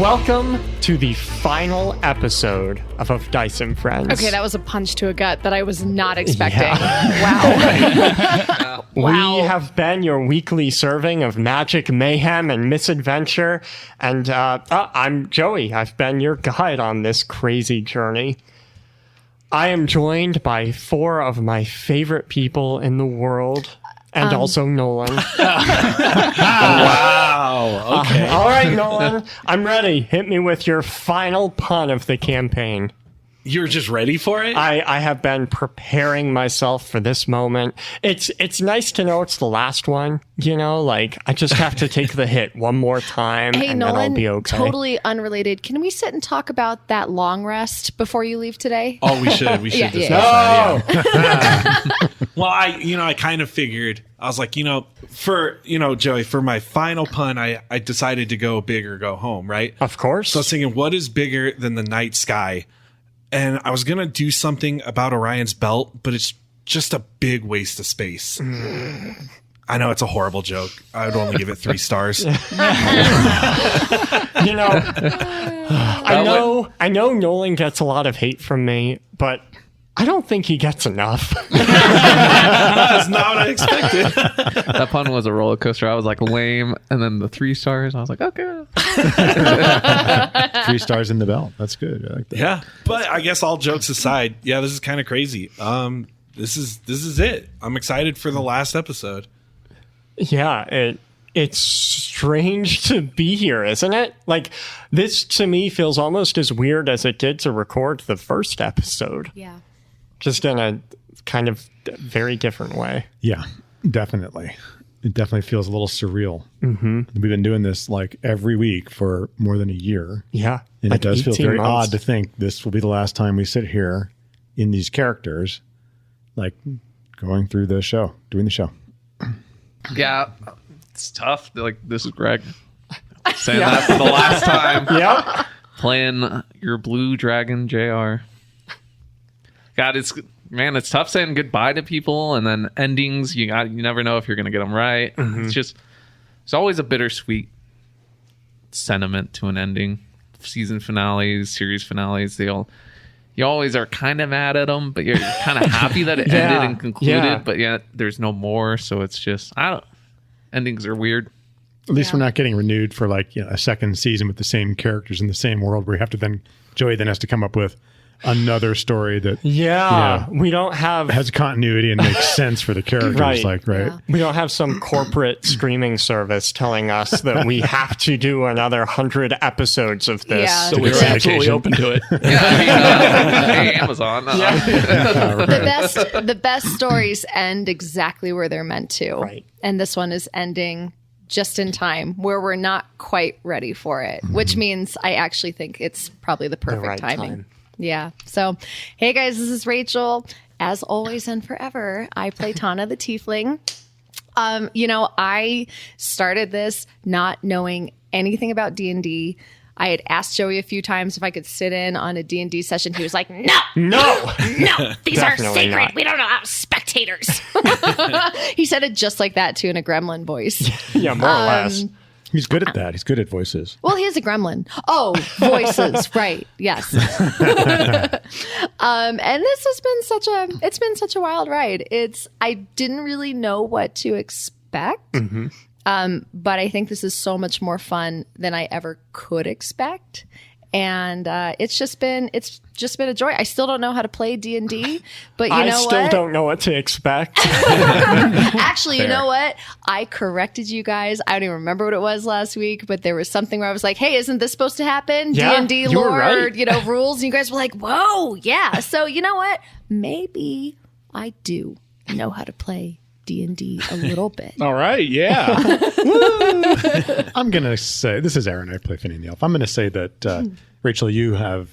Welcome to the final episode of Dice and Friends. Okay, that was a punch to a gut that I was not expecting. Yeah. Wow. We have been your weekly serving of magic, mayhem, and misadventure. And I'm Joey. I've been your guide on this crazy journey. I am joined by four of my favorite people in the world. And also Nolan. Wow. Okay. All right, Nolan. I'm ready. Hit me with your final pun of the campaign. You're just ready for it? I have been preparing myself for this moment. It's nice to know it's the last one, you know? Like, I just have to take the hit one more time, Hey, and Nolan, then I'll be okay. Totally unrelated. Can we sit and talk about that long rest before you leave today? Oh, we should. We should Yeah, discuss yeah. that. Yeah. Well, I kind of figured. I was like, Joey, for my final pun, I decided to go big or go home, right? Of course. So I was thinking, what is bigger than the night sky? And I was going to do something about Orion's belt, but it's just a big waste of space. I know it's a horrible joke. I would only give it 3 stars. I know Nolan gets a lot of hate from me, but I don't think he gets enough. That's not what I expected. That pun was a roller coaster. I was like lame, and then the 3 stars. I was like, okay. 3 stars in the belt. That's good. I like that. Yeah, but I guess all jokes aside, yeah, this is kind of crazy. This is it. I'm excited for the last episode. Yeah, it's strange to be here, isn't it? Like, this to me feels almost as weird as it did to record the first episode. Yeah. Just in a kind of very different way. Yeah, definitely. It definitely feels a little surreal. Mm-hmm. We've been doing this like every week for more than a year. Yeah. And like it does feel 18 very months. odd to think this will be the last time we sit here in these characters, like going through the show, doing the show. Yeah, it's tough. Like, this is Greg saying that for the last time. Yep. Playing your blue dragon, JR. God, it's tough saying goodbye to people, and then endings. You never know if you're going to get them right. Mm-hmm. It's always a bittersweet sentiment to an ending. Season finales, series finales, you always are kind of mad at them, but you're kind of happy that it ended and concluded. Yeah. But yet there's no more, so it's just endings are weird. At least we're not getting renewed for like a second season with the same characters in the same world where you have to then, Joey then has to come up with another story that We don't have has continuity and makes sense for the characters. Right. Like, right? Yeah. we don't have some corporate streaming service telling us that we have to do another 100 episodes of this. Yeah. So we were Yeah. absolutely open to it. Hey, Amazon. The best stories end exactly where they're meant to. Right. And this one is ending just in time where we're not quite ready for it, which means I actually think it's probably the perfect right timing. time. Yeah. So, hey guys, this is Rachel. As always and forever, I play Tana the Tiefling. I started this not knowing anything about D&D. I had asked Joey a few times if I could sit in on a D&D session. He was like, no, these are Definitely sacred. not. We don't know how spectators. He said it just like that too, in a gremlin voice. Yeah, more or less. He's good at that. He's good at voices. Well, he is a gremlin. Oh, voices. Right. Yes. And this has been such a wild ride. I didn't really know what to expect. But I think this is so much more fun than I ever could expect. And it's just been a joy. I still don't know how to play D&D, but I still don't know what to expect. Actually, you know what? I corrected you guys. I don't even remember what it was last week, but there was something where I was like, hey, isn't this supposed to happen? Yeah, D&D you were lore, right. rules. And you guys were like, whoa, yeah. So you know what? Maybe I do know how to play D&D a little bit. All right, yeah. I'm going to say, this is Aaron, I play Finny the Elf. I'm going to say that, Rachel, you have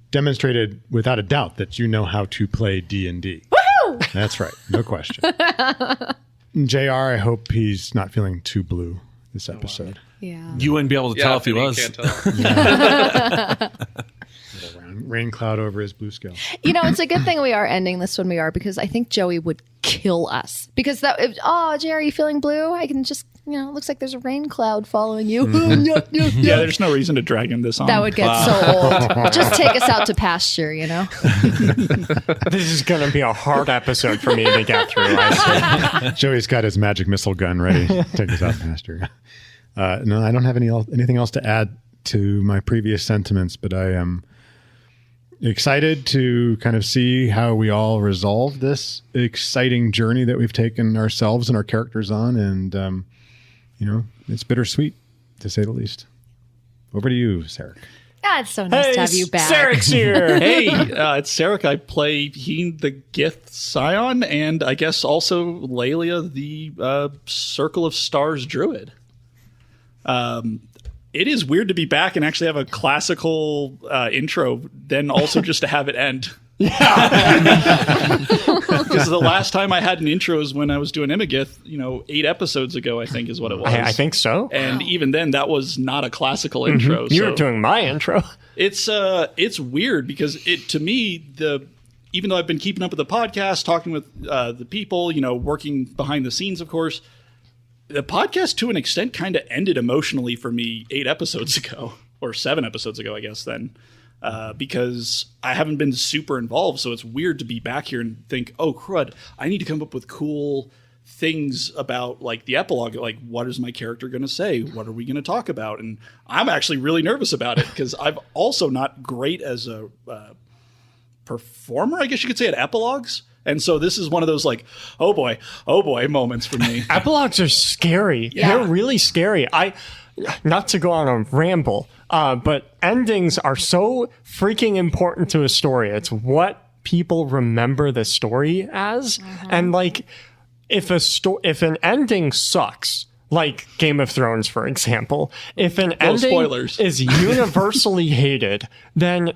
demonstrated without a doubt that you know how to play D&D. Woohoo! That's right. No question. JR, I hope he's not feeling too blue this episode. Yeah. You wouldn't be able to tell if he was. Can't tell. Rain cloud over his blue scale. It's a good thing we are ending this when we are, because I think Joey would kill us. Because Jerry, you feeling blue? I can just looks like there's a rain cloud following you. Yeah, there's no reason to drag him this on. That would get so old. Just take us out to pasture, This is going to be a hard episode for me to get through. I see. Joey's got his magic missile gun ready to take us out faster. No, I don't have anything else to add to my previous sentiments, but I am excited to kind of see how we all resolve this exciting journey that we've taken ourselves and our characters on. And, it's bittersweet, to say the least. Over to you, Sarek. It's so nice to have you back. Sarek's here. Hey, it's Sarek. I play Heen the Gith Scion, and I guess also Lelia, the Circle of Stars Druid. It is weird to be back and actually have a classical intro, then also just to have it end. Yeah. Because the last time I had an intro was when I was doing Imagith, 8 episodes ago, I think is what it was. I think so. And even then, that was not a classical intro. You were doing my intro. It's weird because to me, even though I've been keeping up with the podcast, talking with the people, working behind the scenes, of course, the podcast to an extent kind of ended emotionally for me 8 episodes ago, or 7 episodes ago, I guess then. Because I haven't been super involved, so it's weird to be back here and think, oh crud, I need to come up with cool things about like the epilogue, like what is my character going to say, what are we going to talk about, and I'm actually really nervous about it because I'm also not great as a performer, I guess you could say, at epilogues. And so this is one of those like, oh boy moments for me. Epilogues are scary. Yeah. They're really scary. Not to go on a ramble, but endings are so freaking important to a story. It's what people remember the story as. And like, if an ending sucks, like Game of Thrones, for example, if an ending spoilers. is universally hated, then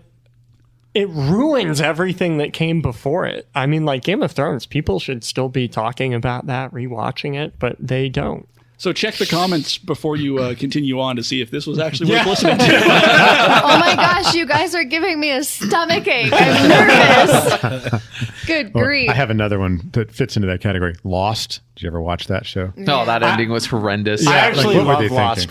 it ruins everything that came before it. I mean, like Game of Thrones, people should still be talking about that, rewatching it, but they don't. So check the comments before you continue on to see if this was actually worth listening to. Oh my gosh, you guys are giving me a stomachache. I'm nervous. Good grief. I have another one that fits into that category. Lost. Did you ever watch that show? No, that ending was horrendous. I actually what were love they Lost.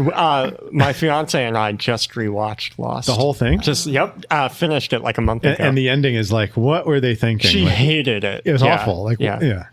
My fiance and I just rewatched Lost. The whole thing? Finished it like a month ago. And the ending is like, what were they thinking? She Like, hated it. it was Yeah. awful. Like, yeah.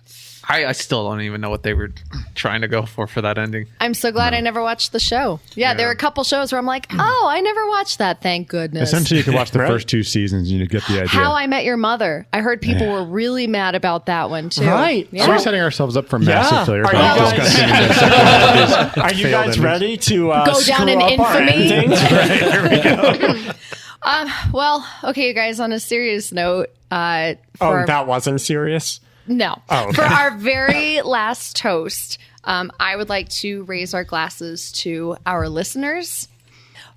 I still don't even know what they were trying to go for that ending. I'm so glad I never watched the show. Yeah, there are a couple shows where I'm like, oh, I never watched that. Thank goodness. Essentially, you could watch the Right. first 2 seasons and you get the idea. How I Met Your Mother. I heard people were really mad about that one too. Right. Yeah. So we're setting ourselves up for massive Yeah. failure Are by you guys- discussing the second of these Are you failed guys endings. ready to Go down screw in up our infamy? endings? Right, here we go. Well, okay, you guys, on a serious note, That wasn't serious? No. Oh, okay. For our very last toast, I would like to raise our glasses to our listeners.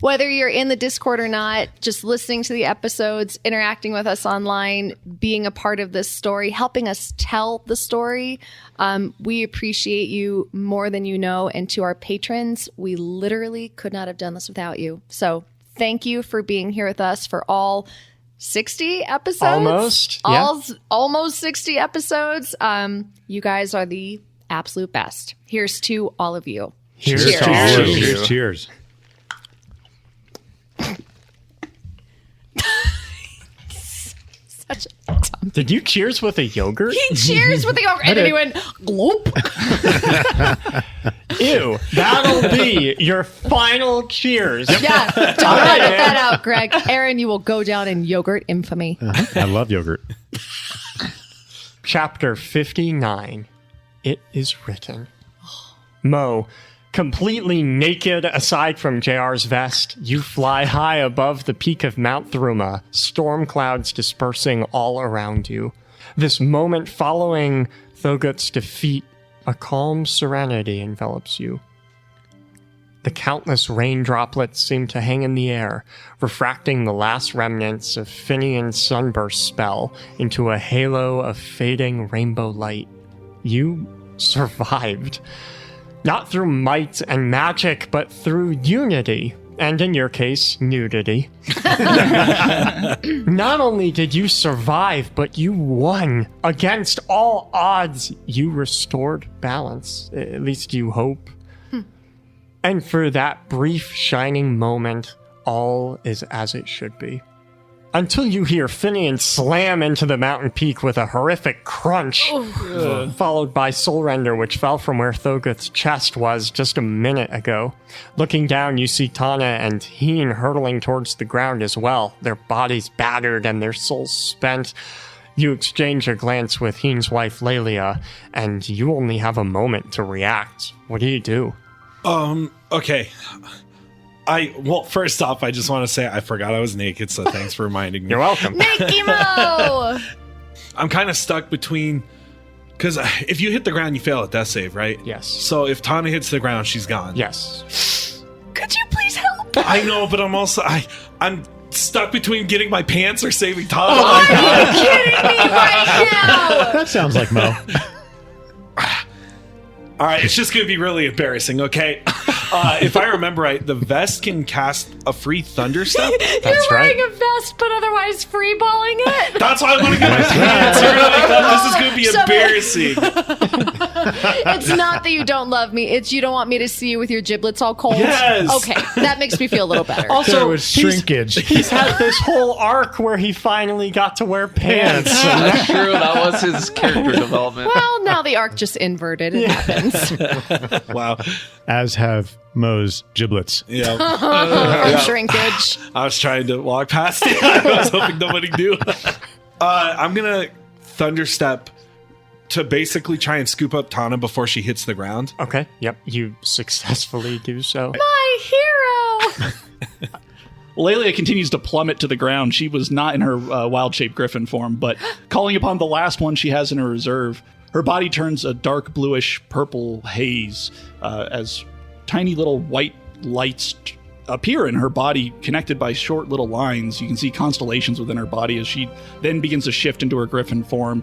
Whether you're in the Discord or not, just listening to the episodes, interacting with us online, being a part of this story, helping us tell the story, we appreciate you more than you know. And to our patrons, we literally could not have done this without you. So thank you for being here with us for all 60 episodes. Almost, yeah. Almost 60 episodes. You guys are the absolute best. Here's to all of you. Here's Cheers. to all of you. Cheers. Cheers. Such a dumb. Did you cheers with a yogurt? He cheers with the yogurt, and then he went gloop. Ew. That'll be your final cheers. Yeah, don't edit that out, Greg. Aaron, you will go down in yogurt infamy. I love yogurt. Chapter 59. It is written. Mo, completely naked aside from JR's vest, you fly high above the peak of Mount Thruma, storm clouds dispersing all around you. This moment following Thogut's defeat, a calm serenity envelops you. The countless rain droplets seem to hang in the air, refracting the last remnants of Finian's sunburst spell into a halo of fading rainbow light. You survived. Not through might and magic, but through unity, and in your case, nudity. Not only did you survive, but you won. Against all odds, you restored balance. At least you hope. And for that brief shining moment, all is as it should be. Until you hear Finian slam into the mountain peak with a horrific crunch, followed by Soul Render, which fell from where Thogoth's chest was just a minute ago. Looking down, you see Tana and Heen hurtling towards the ground as well, their bodies battered and their souls spent. You exchange a glance with Heen's wife, Lelia, and you only have a moment to react. What do? Okay. Well, first off, I just want to say I forgot I was naked, so thanks for reminding me. You're welcome. Mickey Mo! I'm kind of stuck between, because if you hit the ground, you fail a death save, right? Yes. So if Tana hits the ground, she's gone. Yes. Could you please help? I know, but I'm also I'm stuck between getting my pants or saving Tana. Are you kidding me right now? That sounds like Mo. All right, it's just going to be really embarrassing, okay? If I remember right, the vest can cast a free thunder step. You're wearing a vest, but otherwise freeballing it. That's why I want to get my pants. You're gonna think this is going to be embarrassing. It's not that you don't love me. It's you don't want me to see you with your giblets all cold. Yes. Okay, that makes me feel a little better. There Also, was shrinkage. he's had this whole arc where he finally got to wear pants. That's true. That was his character development. Well, now the arc just inverted. It happens. Wow. As have Mo's giblets. Yeah. From shrinkage. I was trying to walk past it. I was hoping nobody knew. I'm going to thunder step to basically try and scoop up Tana before she hits the ground. Okay, yep, you successfully do so. My hero. Lelia continues to plummet to the ground. She was not in her wild-shaped griffin form, but calling upon the last one she has in her reserve, her body turns a dark bluish purple haze as tiny little white lights appear in her body, connected by short little lines. You can see constellations within her body as she then begins to shift into her griffin form,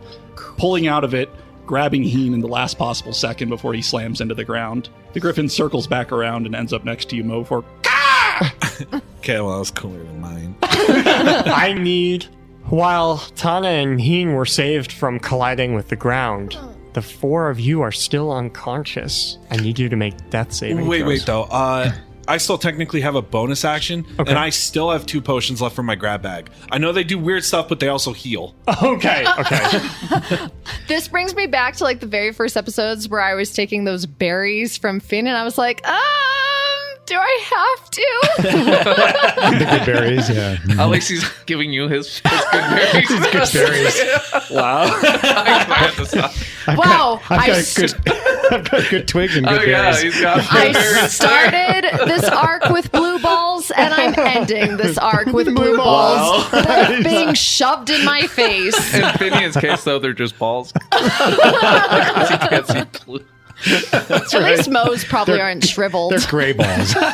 pulling out of it, grabbing Heen in the last possible second before he slams into the ground. The griffin circles back around and ends up next to you, Mo, for Okay, well, that was cooler than mine. I need, while Tana and Heen were saved from colliding with the ground, the four of you are still unconscious. I need you to make death saving throws. Wait, though. I still technically have a bonus action, Okay. and I still have 2 potions left from my grab bag. I know they do weird stuff, but they also heal. Okay. This brings me back to like the very first episodes where I was taking those berries from Finn, and I was like, do I have to? The good berries, yeah. At least he's giving you his good berries. Good berries. Wow. I had to stop. Wow. I've got good twigs and good Oh yeah, berries. he's got good I berries. started this arc with blue balls, and I'm ending this arc with blue balls, both being shoved in my face. In Finian's case, though, they're just balls. Because he can't see blue. At least Mo's probably aren't shriveled. They're gray balls. All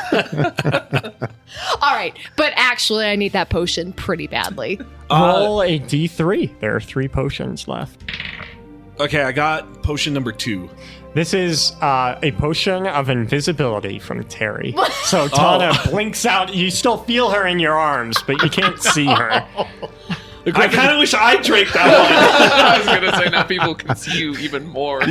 right, but actually, I need that potion pretty badly. Roll a d3. There are 3 potions left. Okay, I got potion number 2. This is a potion of invisibility from Terry. So Tana blinks out. You still feel her in your arms, but you can't see her. I kind of wish I drank that I was gonna say now people can see you even more. Is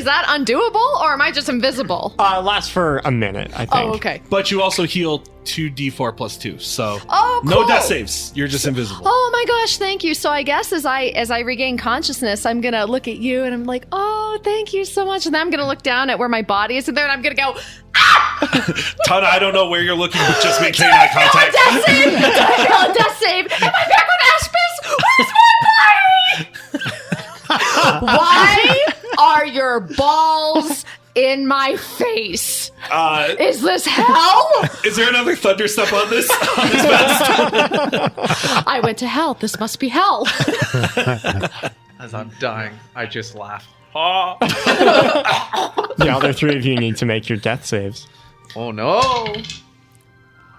that undoable, or am I just invisible? Lasts for a minute, I think. Oh, okay. one. But you also heal 2d4 plus 2, so Oh, no cool. death saves. You're just invisible. Oh my gosh, thank you. So I guess as I regain consciousness, I'm gonna look at you and I'm like, oh, thank you so much. And then I'm gonna look down at where my body is, and there, and I'm gonna go, Tana, I don't know where you're looking, but just maintain eye contact. death save! Did I fail a death save? Am I back with Aspis? Where's my body? Why are your balls in my face? Is this hell? Is there another thunder step on this? On this vest? I went to hell. This must be hell. As I'm dying, I just laugh. The other 3 of you need to make your death saves. Oh no!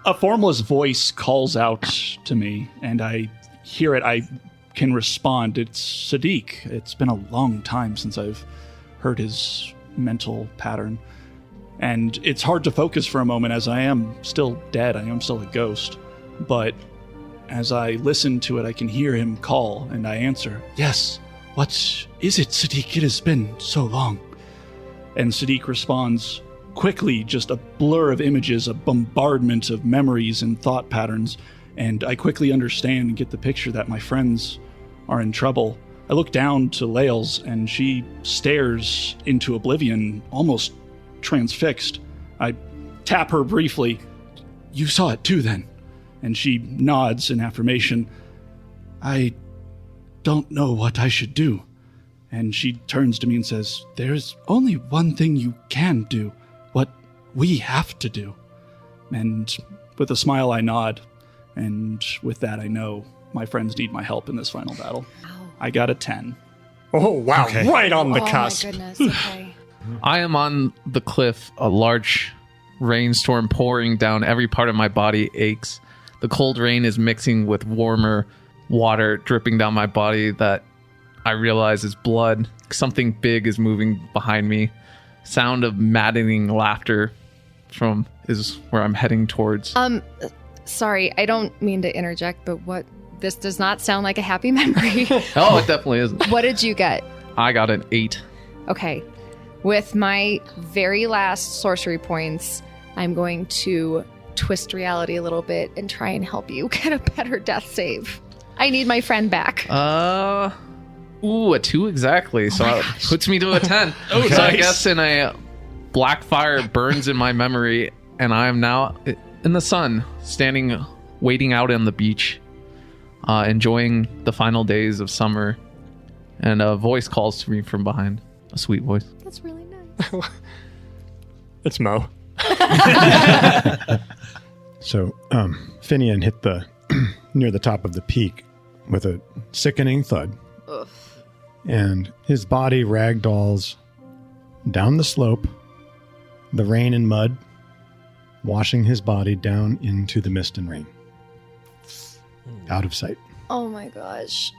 a formless voice calls out to me, and I hear it. I can respond. It's Sadiq. It's been a long time since I've heard his mental pattern. And it's hard to focus for a moment as I am still dead. I am still a ghost. But as I listen to it, I can hear him call, and I answer, "Yes, what is it, Sadiq? It has been so long." And Sadiq responds quickly, just a blur of images, a bombardment of memories and thought patterns. And I quickly understand and get the picture that my friends are in trouble. I look down to Laels, and she stares into oblivion, almost transfixed. I tap her briefly. You saw it too, then? And she nods in affirmation. I don't know what I should do. And she turns to me and says, there's only one thing you can do, what we have to do. And with a smile, I nod. And with that, I know my friends need my help in this final battle. I got a 10. Oh, wow. Okay. Right on the Oh cusp. my goodness. Okay. I am on the cliff, a large rainstorm pouring down. Every part of my body aches. The cold rain is mixing with warmer water dripping down my body that I realize is blood. Something big is moving behind me. Sound of maddening laughter is where I'm heading towards. Sorry, I don't mean to interject, but this does not sound like a happy memory. Oh, it definitely isn't. What did you get? I got an 8. Okay. With my very last sorcery points, I'm going to twist reality a little bit and try and help you get a better death save. I need my friend back. A 2 exactly. So it puts me to a 10. Oh, so I nice. guess in a black fire burns in my memory, and I am now in the sun, standing, waiting out on the beach, enjoying the final days of summer. And a voice calls to me from behind. A sweet voice. That's really nice. It's Mo. So Finian hit near the top of the peak with a sickening thud. Ugh. And his body ragdolls down the slope, the rain and mud washing his body down into the mist and rain. Out of sight. Oh my gosh.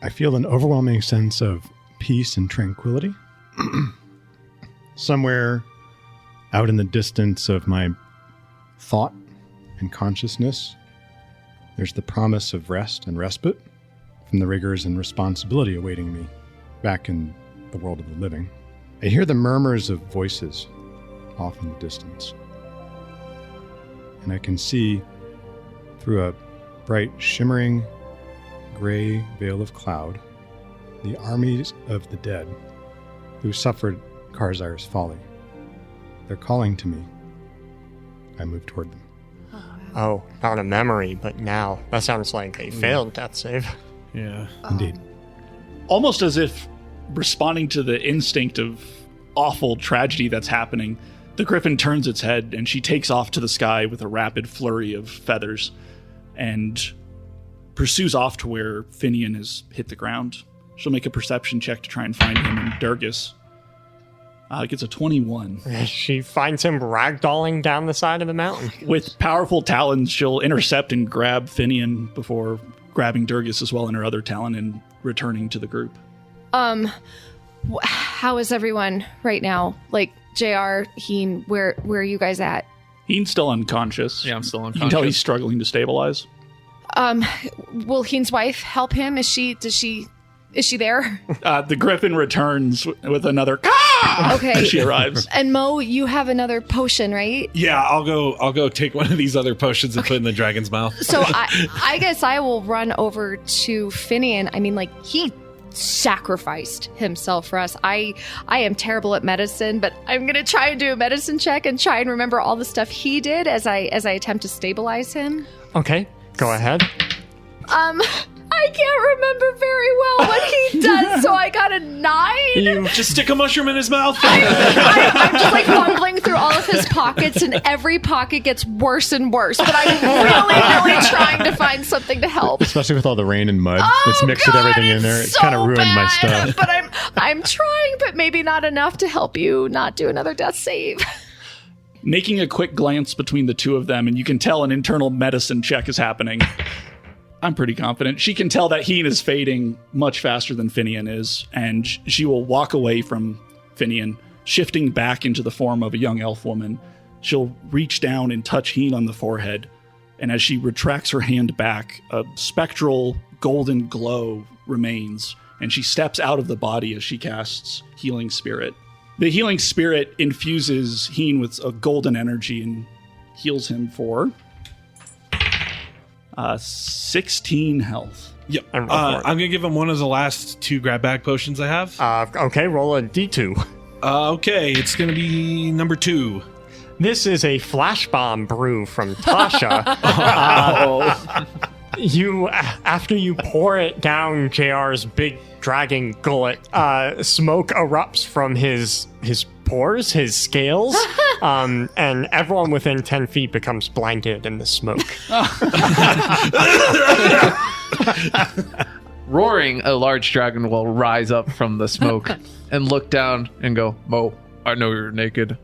I feel an overwhelming sense of peace and tranquility. Somewhere out in the distance of my thought and consciousness, there's the promise of rest and respite from the rigors and responsibility awaiting me back in the world of the living. I hear the murmurs of voices off in the distance. And I can see through a bright, shimmering, gray veil of cloud the armies of the dead who suffered Karzar's folly. They're calling to me. I move toward them. Oh, not a memory, but now. That sounds like a failed death save. Yeah. Indeed. Almost as if responding to the instinct of awful tragedy that's happening, the griffin turns its head and she takes off to the sky with a rapid flurry of feathers and pursues off to where Finian has hit the ground. She'll make a perception check to try and find him and Durgus. Gets a 21. She finds him ragdolling down the side of the mountain. With powerful talons, she'll intercept and grab Finian before grabbing Durgus as well in her other talon and returning to the group. How is everyone right now? Like, JR, Heen, where are you guys at? Heen's still unconscious. Yeah, I'm still You can tell he's unconscious. struggling to stabilize. Will Heen's wife help him? Is she there? The griffin returns with another Okay. as she arrives. And Mo, you have another potion, right? Yeah, I'll go take one of these other potions and put it in the dragon's mouth. So I guess I will run over to Finian. I mean, like, he sacrificed himself for us. I am terrible at medicine, but I'm gonna try and do a medicine check and try and remember all the stuff he did as I attempt to stabilize him. Okay, go ahead. I can't remember very well what he does, so I got a 9. Just stick a mushroom in his mouth. I'm just like fumbling through all of his pockets, and every pocket gets worse and worse. But I'm really trying to find something to help. Especially with all the rain and mud. Oh, It's mixed with God, everything in there. it's It's kind of so ruined my bad, stuff. But I'm trying, but maybe not enough to help you not do another death save. Making a quick glance between the two of them, and you can tell an internal medicine check is happening. I'm pretty confident. She can tell that Heen is fading much faster than Finian is, and she will walk away from Finian, shifting back into the form of a young elf woman. She'll reach down and touch Heen on the forehead, and as she retracts her hand back, a spectral golden glow remains, and she steps out of the body as she casts Healing Spirit. The healing spirit infuses Heen with a golden energy and heals him for 16 health. Yep. And roll for it. I'm going to give him one of the last 2 grab bag potions I have. Okay, roll a d2. Okay, it's going to be number 2. This is a flash bomb brew from Tasha. After you pour it down JR's big dragging gullet, smoke erupts from his pores, his scales, and everyone within 10 feet becomes blinded in the smoke. Roaring, a large dragon will rise up from the smoke and look down and go, Mo, I know you're naked.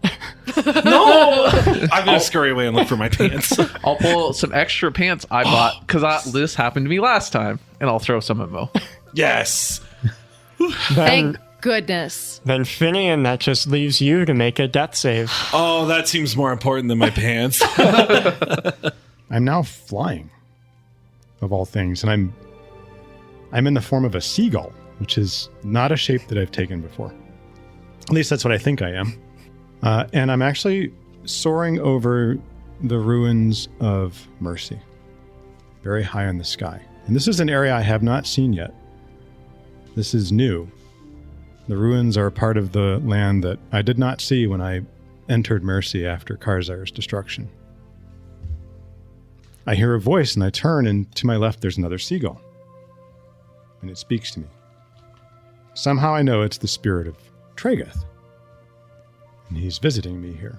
No! I'm going to scurry away and look for my pants. I'll pull some extra pants I bought because this happened to me last time, and I'll throw some at Mo. Yes. Thank goodness. Then Finian, that just leaves you to make a death save. Oh, that seems more important than my pants. I'm now flying, of all things, and I'm in the form of a seagull, which is not a shape that I've taken before. At least that's what I think I am. And I'm actually soaring over the ruins of Mercy, very high in the sky. And this is an area I have not seen yet. This is new. The ruins are a part of the land that I did not see when I entered Mercy after Karzar's destruction. I hear a voice and I turn, and to my left there's another seagull. And it speaks to me. Somehow I know it's the spirit of Tragoth. And he's visiting me here.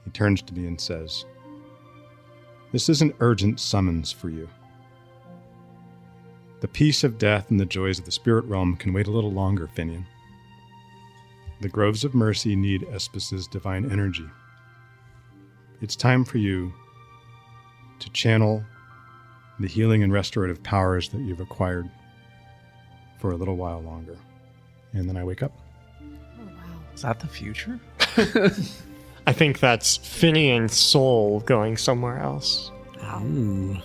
He turns to me and says, "This is an urgent summons for you. The peace of death and the joys of the spirit realm can wait a little longer, Finian. The groves of mercy need Espas's divine energy. It's time for you to channel the healing and restorative powers that you've acquired for a little while longer." And then I wake up. Is that the future? I think that's Finian's soul going somewhere else. I'm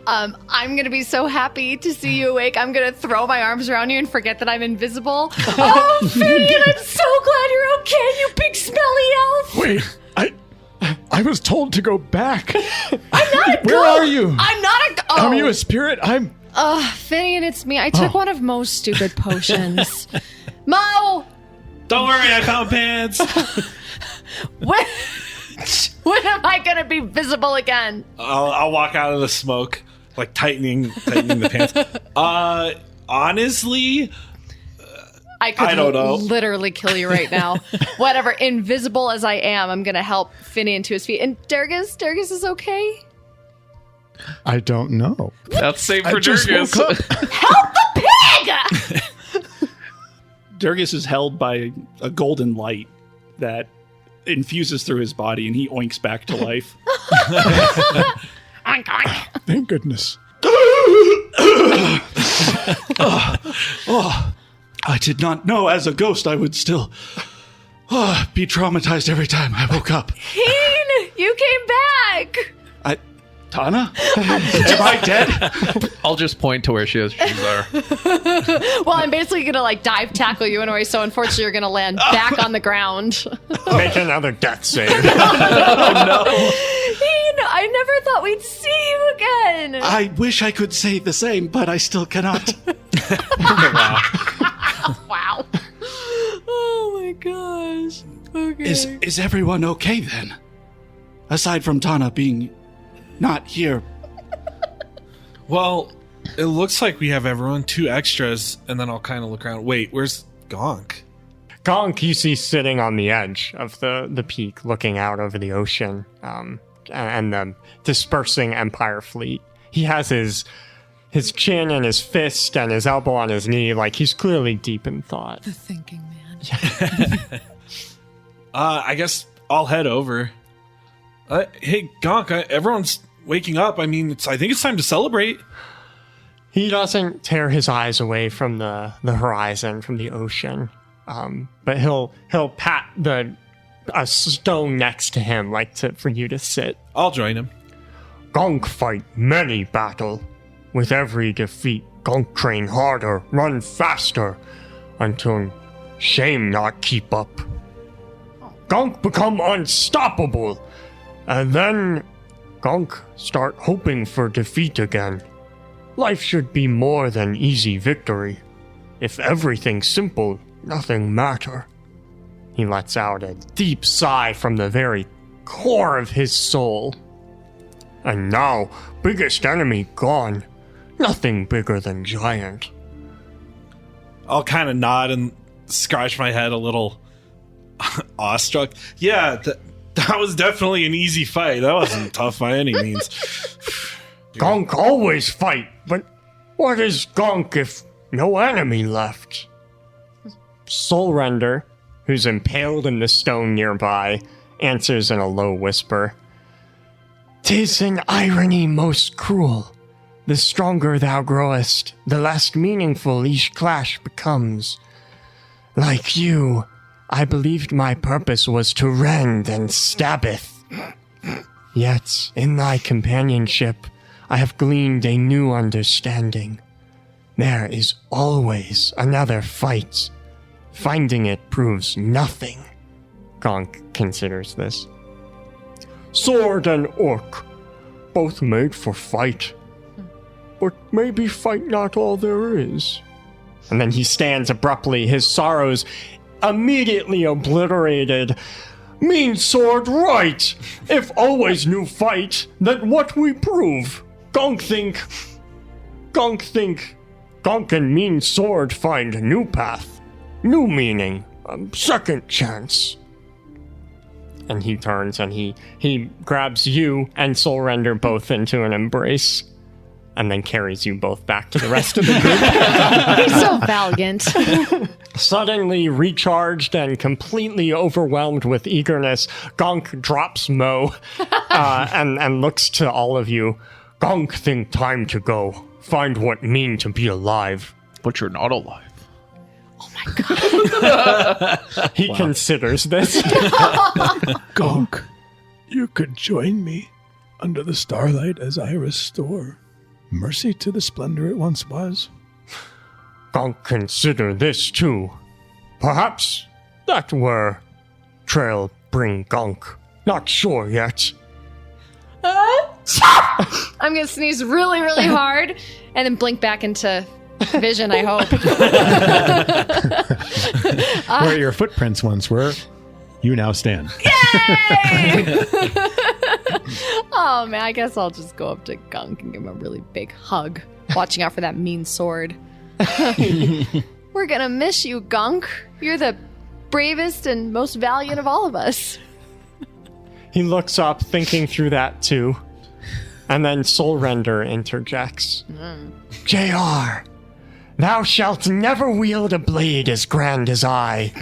gonna be so happy to see you awake. I'm gonna throw my arms around you and forget that I'm invisible. Oh, Finian, I'm so glad you're okay, you big smelly elf. Wait, I was told to go back. I'm not a Where ghost. are you? I'm not a. Oh. Are you a spirit? Finian, it's me. I took one of Mo's stupid potions. Mo, Don't worry, I found pants. when am I gonna be visible again? I'll walk out of the smoke, like tightening the pants. Honestly, I could I don't know. literally kill you right now. Whatever, invisible as I am, I'm gonna help Finian to his feet. And Durgus is okay? I don't know. That's safe for I just Durgus. woke up. Help the pig! Durgus is held by a golden light that infuses through his body, and he oinks back to life. Oink, oink. Thank goodness. I did not know as a ghost I would still be traumatized every time I woke up. Keen, you came back! Tana? Am I dead? I'll just point to where she is. She's there. Well, I'm basically gonna like dive tackle you anyway, so unfortunately you're gonna land back on the ground. Make another death save. Keen, I never thought we'd see you again! I wish I could say the same, but I still cannot. Wow. Oh my gosh. Okay. Is everyone okay then? Aside from Tana being not here. well, it looks like we have everyone 2 extras, and then I'll kind of look around. Wait, where's Gonk? Gonk, you see sitting on the edge of the peak, looking out over the ocean, and the dispersing Empire fleet. He has his chin in his fist and his elbow on his knee, like he's clearly deep in thought. The thinking man. I guess I'll head over. Hey, Gonk, everyone's waking up. I mean, I think it's time to celebrate. He doesn't tear his eyes away from the horizon, from the ocean, but he'll pat a stone next to him, like for you to sit. I'll join him. Gonk fight many battle. With every defeat, Gonk train harder, run faster, until Shame not keep up. Gonk become unstoppable. And then Gonk start hoping for defeat again. Life should be more than easy victory. If everything's simple, nothing matter. He lets out a deep sigh from the very core of his soul. And now, biggest enemy gone. Nothing bigger than giant. I'll kind of nod and scratch my head a little awestruck. Yeah, that was definitely an easy fight. That wasn't tough by any means. Gonk always fight, but what is Gonk if no enemy left? Soulrender, who's impaled in the stone nearby, answers in a low whisper. 'Tis an irony most cruel. The stronger thou growest, the less meaningful each clash becomes. Like you, I believed my purpose was to rend and stabbeth. Yet, in thy companionship, I have gleaned a new understanding. There is always another fight. Finding it proves nothing. Gonk considers this. Sword and orc, both made for fight. But maybe fight not all there is. And then he stands abruptly, his sorrows immediately obliterated. Mean sword right! If always new fight, then what we prove? Gonk think, Gonk and mean sword find new path, new meaning, second chance. And he turns and he grabs you and Soulrender both into an embrace, and then carries you both back to the rest of the group. He's so valiant. Suddenly recharged and completely overwhelmed with eagerness, Gonk drops Mo and looks to all of you. Gonk think time to go. Find what mean to be alive. But you're not alive. He considers this. Gonk, you could join me under the starlight as I restore mercy to the splendor it once was. Gonk consider this too. Perhaps that were trail bring Gonk. Not sure yet. I'm gonna sneeze really, really hard and then blink back into vision, I hope. Where your footprints once were, you now stand. Oh man, I guess I'll just go up to Gunk and give him a really big hug, watching out for that mean sword. We're gonna miss you, Gunk. You're the bravest and most valiant of all of us. He looks up, thinking through that too. And then Soulrender interjects. JR, thou shalt never wield a blade as grand as I.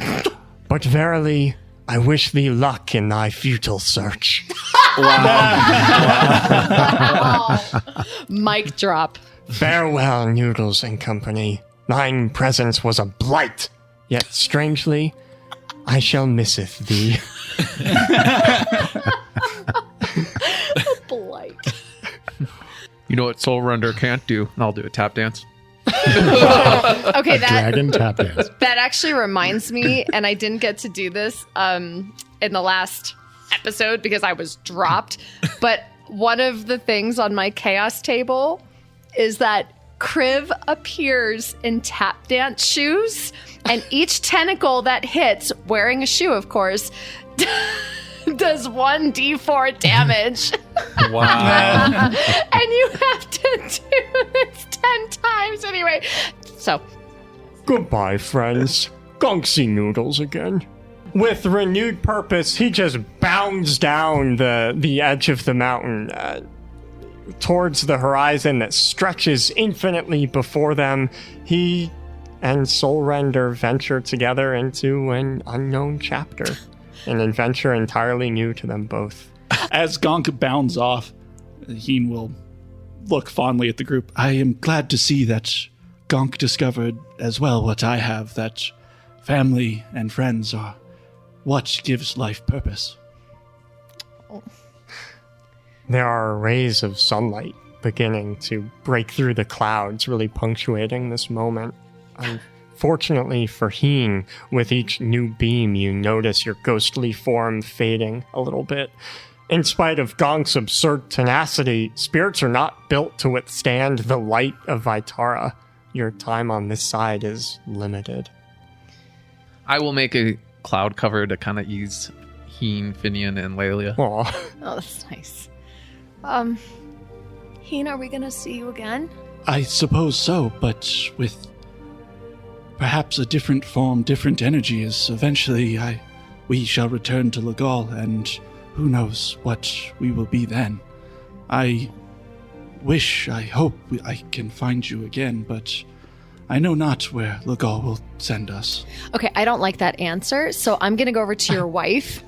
But verily, I wish thee luck in thy futile search. Mic drop. Farewell, Noodles and company. Thine presence was a blight, yet strangely, I shall misseth thee. Blight. You know what Soulrender can't do? I'll do a tap dance. Okay, Dragon tap dance. that actually reminds me, and I didn't get to do this in the last episode because I was dropped. But one of the things on my chaos table is that Kriv appears in tap dance shoes, and each tentacle that hits, wearing a shoe, of course, does 1d4 damage. Wow. And you have to do this 10 times anyway. So, Goodbye, friends. Gonksy Noodles again. With renewed purpose, he just bounds down the edge of the mountain towards the horizon that stretches infinitely before them. He and Soulrender venture together into an unknown chapter, an adventure entirely new to them both. As Gonk bounds off, Heen will look fondly at the group. I am glad to see that Gonk discovered as well what I have, that family and friends are what gives life purpose. There are rays of sunlight beginning to break through the clouds, really punctuating this moment. Fortunately for Heen, with each new beam, you notice your ghostly form fading a little bit. In spite of Gong's absurd tenacity, spirits are not built to withstand the light of Vitara. Your time on this side is limited. I will make a cloud cover to kind of ease Heen, Finian, and Lelia. Aw. Oh, that's nice. Heen, are we going to see you again? I suppose so, but with perhaps a different form, different energy, as eventually we shall return to Legal, and who knows what we will be then. I hope I can find you again, but I know not where Legal will send us. Okay, I don't like that answer, so I'm going to go over to your wife.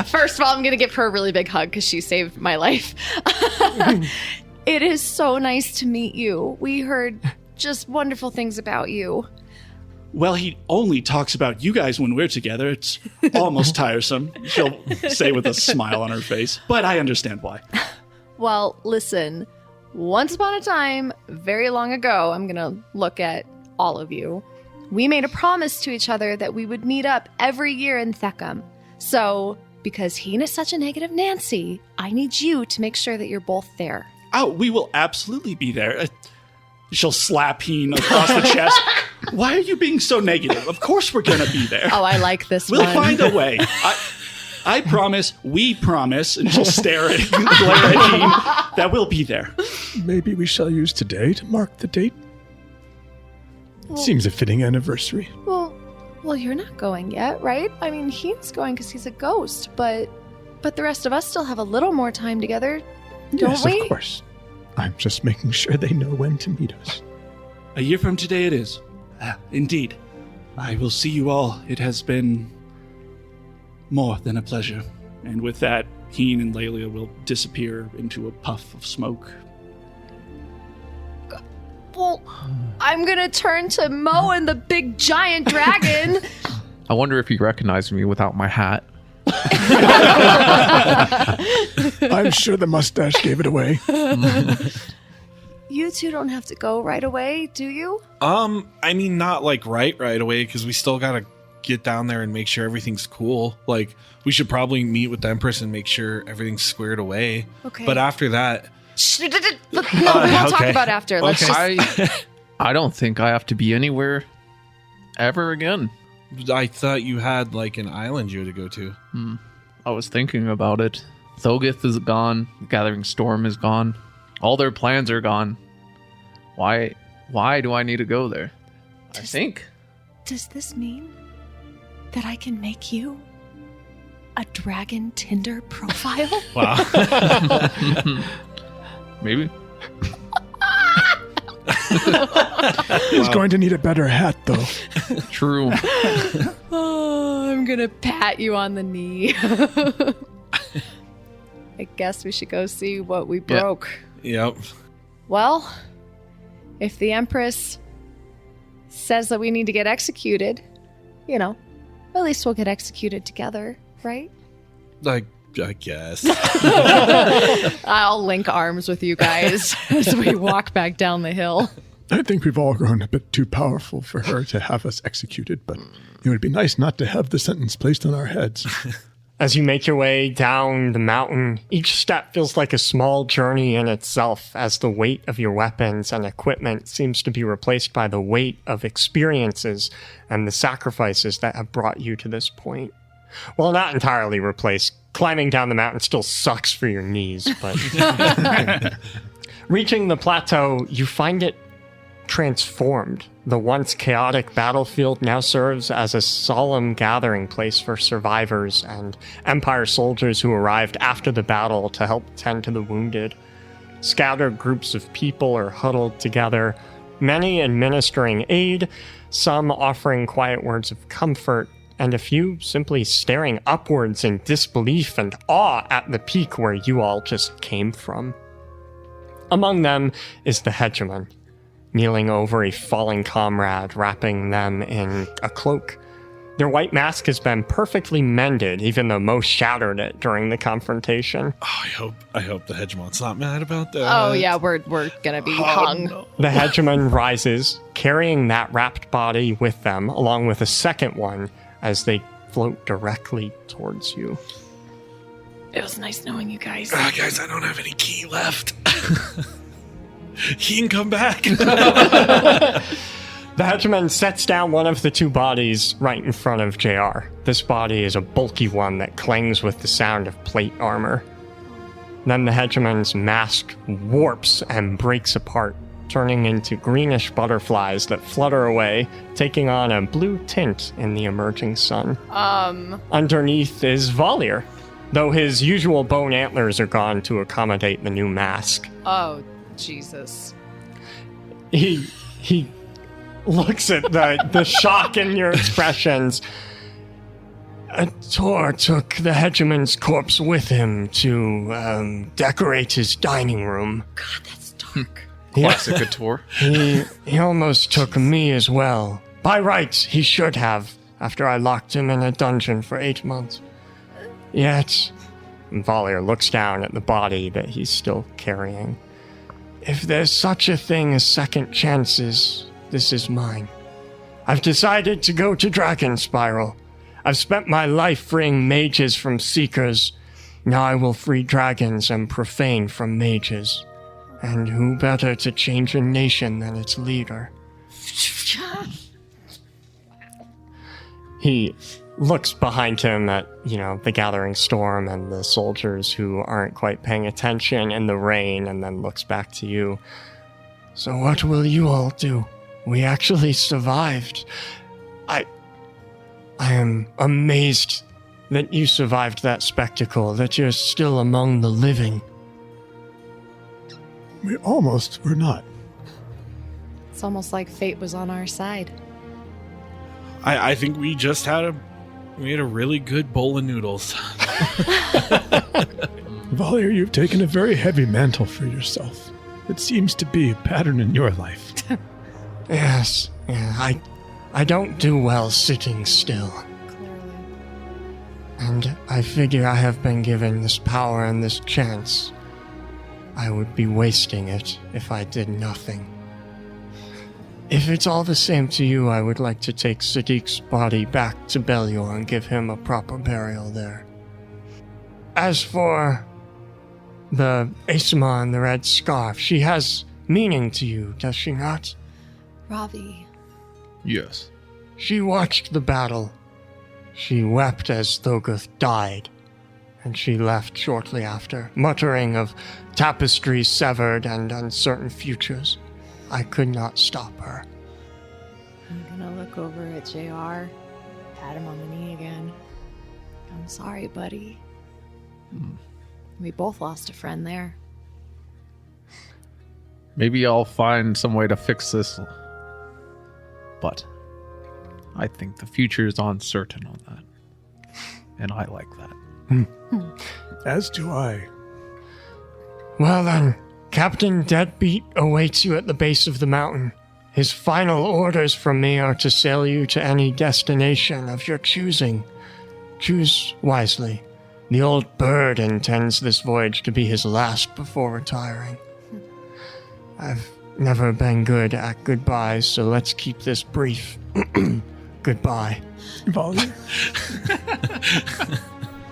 First of all, I'm going to give her a really big hug because she saved my life. It is so nice to meet you. We heard just wonderful things about you. Well, he only talks about you guys when we're together. It's almost tiresome, she'll say with a smile on her face, but I understand why. Well, listen, once upon a time, very long ago, I'm going to look at all of you. We made a promise to each other that we would meet up every year in Theckham. So, because Heen is such a negative Nancy, I need you to make sure that you're both there. Oh, we will absolutely be there. She'll slap Heen across the chest. Why are you being so negative? Of course we're going to be there. Oh, I like this We'll one. find a way. I promise, we promise, and she'll stare at glare at Heen, that we'll be there. Maybe we shall use today to mark the date. Seems a fitting anniversary. Well, you're not going yet, right? I mean, Heen's going because he's a ghost, but the rest of us still have a little more time together, don't Yes, we? of course. I'm just making sure they know when to meet us. A year from today it is. Indeed. I will see you all. It has been more than a pleasure. And with that, Heen and Lelia will disappear into a puff of smoke. Well, I'm gonna turn to Mo and the big giant dragon. I wonder if he recognized me without my hat. I'm sure the mustache gave it away. You two don't have to go right away, do you? I mean, not like right away, because we still gotta get down there and make sure everything's cool. Like, we should probably meet with the Empress and make sure everything's squared away. Okay. But after that, No, we'll talk okay. about after. Let's Okay. just... I don't think I have to be anywhere ever again. I thought you had like an island you had to go to. I was thinking about it. Thogith is gone. Gathering Storm is gone. All their plans are gone. Why do I need to go there? I think. Does this mean that I can make you a dragon Tinder profile? Wow. Maybe. He's going to need a better hat, though. True. Oh, I'm gonna pat you on the knee. I guess we should go see what we broke. Yep. Well, if the Empress says that we need to get executed, at least we'll get executed together, right? I guess. I'll link arms with you guys as we walk back down the hill. I think we've all grown a bit too powerful for her to have us executed, but it would be nice not to have the sentence placed on our heads. As you make your way down the mountain, each step feels like a small journey in itself, as the weight of your weapons and equipment seems to be replaced by the weight of experiences and the sacrifices that have brought you to this point. Well, not entirely replaced. Climbing down the mountain still sucks for your knees, but... Reaching the plateau, you find it transformed. The once chaotic battlefield now serves as a solemn gathering place for survivors and Empire soldiers who arrived after the battle to help tend to the wounded. Scattered groups of people are huddled together, many administering aid, some offering quiet words of comfort, and a few simply staring upwards in disbelief and awe at the peak where you all just came from. Among them is the hegemon, kneeling over a falling comrade, wrapping them in a cloak. Their white mask has been perfectly mended, even though most shattered it during the confrontation. Oh, I hope the hegemon's not mad about that. Oh yeah, we're gonna be hung. No. The hegemon rises, carrying that wrapped body with them, along with a second one, as they float directly towards you. It was nice knowing you guys. Guys, I don't have any key left. He can come back. The hegemon sets down one of the two bodies right in front of JR. This body is a bulky one that clangs with the sound of plate armor. Then the hegemon's mask warps and breaks apart, turning into greenish butterflies that flutter away, taking on a blue tint in the emerging sun. Underneath is Valier, though his usual bone antlers are gone to accommodate the new mask. Oh, Jesus. He looks at the shock in your expressions. Tor took the hegemon's corpse with him to decorate his dining room. God, that's dark. Classic Couture. He almost took me as well. By rights, he should have, after I locked him in a dungeon for 8 months. Yet, Valier looks down at the body that he's still carrying. If there's such a thing as second chances, this is mine. I've decided to go to Dragon Spiral. I've spent my life freeing mages from seekers. Now I will free dragons and profane from mages. And who better to change a nation than its leader? He looks behind him at, the gathering storm and the soldiers who aren't quite paying attention in the rain, and then looks back to you. So what will you all do? We actually survived. I am amazed that you survived that spectacle, that you're still among the living. We almost were not. It's almost like fate was on our side. I think we just had a really good bowl of noodles. Valier, you've taken a very heavy mantle for yourself. It seems to be a pattern in your life. Yes, I don't do well sitting still. Clearly. And I figure I have been given this power and this chance. I would be wasting it if I did nothing. If it's all the same to you, I would like to take Sadiq's body back to Belior and give him a proper burial there. As for the Asma and the red scarf, she has meaning to you, does she not? Ravi. Yes. She watched the battle. She wept as Thogoth died, and she left shortly after, muttering of tapestries severed and uncertain futures. I could not stop her. I'm gonna look over at JR, pat him on the knee again. I'm sorry, buddy. We both lost a friend there. Maybe I'll find some way to fix this. But I think the future is uncertain on that. And I like that. As do I. Well then, Captain Deadbeat awaits you at the base of the mountain. His final orders from me are to sail you to any destination of your choosing. Choose wisely. The old bird intends this voyage to be his last before retiring. I've never been good at goodbyes, so let's keep this brief. Goodbye. Valier?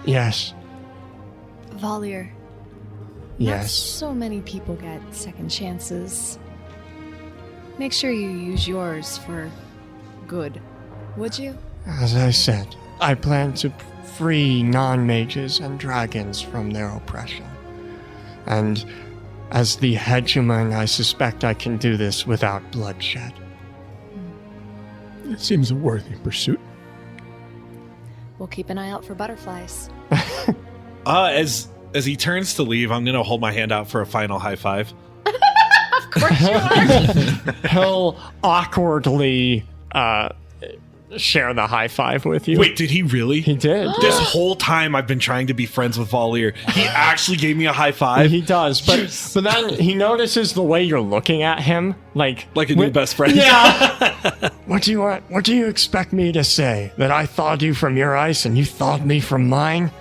Yes. Valier. Not Yes. so many people get second chances. Make sure you use yours for good, would you? As I said, I plan to free non-mages and dragons from their oppression. And as the hegemon, I suspect I can do this without bloodshed. It seems a worthy pursuit. We'll keep an eye out for butterflies. As he turns to leave, I'm gonna hold my hand out for a final high five. Of course you are. He'll awkwardly share the high five with you. Wait, did he really? He did. This whole time I've been trying to be friends with Valier. He actually gave me a high five. He does, but then he notices the way you're looking at him, like Like a new best friend. Yeah. What do you want? What do you expect me to say? That I thawed you from your ice and you thawed me from mine?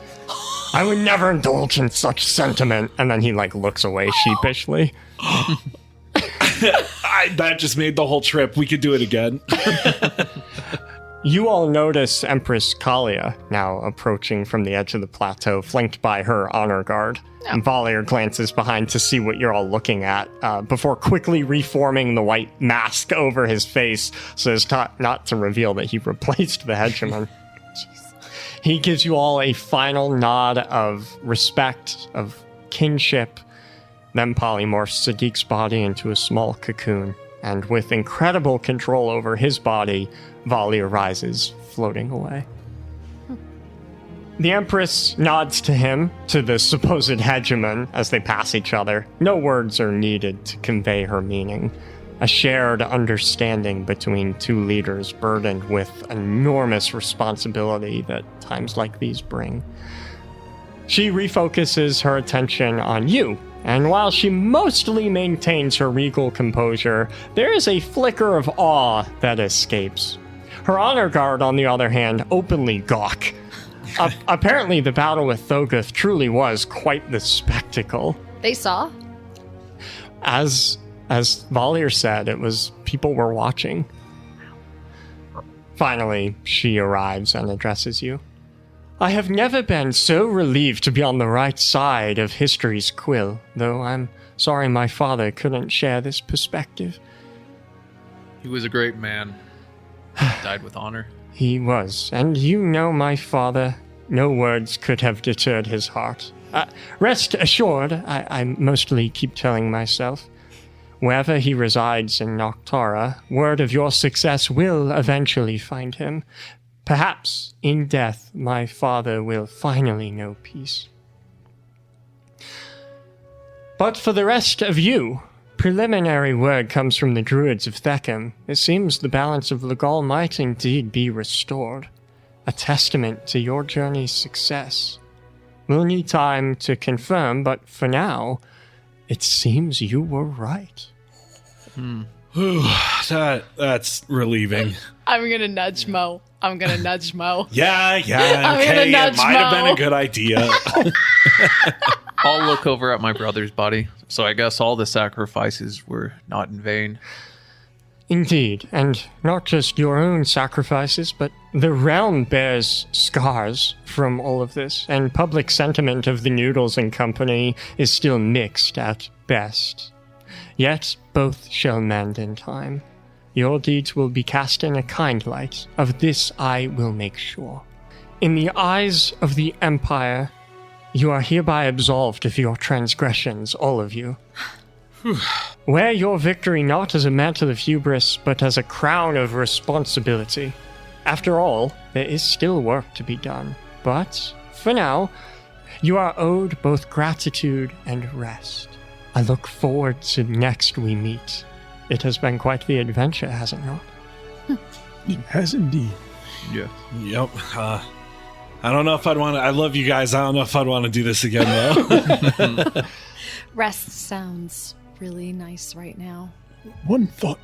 I would never indulge in such sentiment. And then he like looks away sheepishly. That just made the whole trip. We could do it again. You all notice Empress Kalia now approaching from the edge of the plateau, flanked by her honor guard. And Valier glances behind to see what you're all looking at, before quickly reforming the white mask over his face so as not to reveal that he replaced the hegemon. He gives you all a final nod of respect, of kinship, then polymorphs Sadiq's body into a small cocoon, and with incredible control over his body, Valier rises, floating away. The Empress nods to him, to the supposed hegemon, as they pass each other. No words are needed to convey her meaning. A shared understanding between two leaders burdened with enormous responsibility that times like these bring. She refocuses her attention on you, and while she mostly maintains her regal composure, there is a flicker of awe that escapes. Her honor guard, on the other hand, openly gawk. Apparently, the battle with Thogoth truly was quite the spectacle. They saw? As Valier said, it was people were watching. Finally, she arrives and addresses you. I have never been so relieved to be on the right side of history's quill, though I'm sorry my father couldn't share this perspective. He was a great man. Died with honor. He was, and you know my father. No words could have deterred his heart. Rest assured, I mostly keep telling myself, wherever he resides in Noctara, word of your success will eventually find him. Perhaps in death, my father will finally know peace. But for the rest of you, preliminary word comes from the druids of Theckham. It seems the balance of Legal might indeed be restored, a testament to your journey's success. We'll need time to confirm, but for now, it seems you were right. That's relieving. I'm gonna nudge Mo. Yeah, I'm okay. gonna It nudge might have been Mo. a good idea. I'll look over at my brother's body. So I guess all the sacrifices were not in vain. Indeed, and not just your own sacrifices, but the realm bears scars from all of this, and public sentiment of the Noodles and Company is still mixed at best. Yet both shall mend in time. Your deeds will be cast in a kind light. Of this I will make sure. In the eyes of the Empire, you are hereby absolved of your transgressions, all of you. Wear your victory not as a mantle of hubris, but as a crown of responsibility. After all, there is still work to be done. But, for now, you are owed both gratitude and rest. I look forward to next we meet. It has been quite the adventure, has it not? It has indeed. Yeah. Yep. I don't know if I'd want to. I love you guys. I don't know if I'd want to do this again, though. Rest sounds really nice right now. One thought,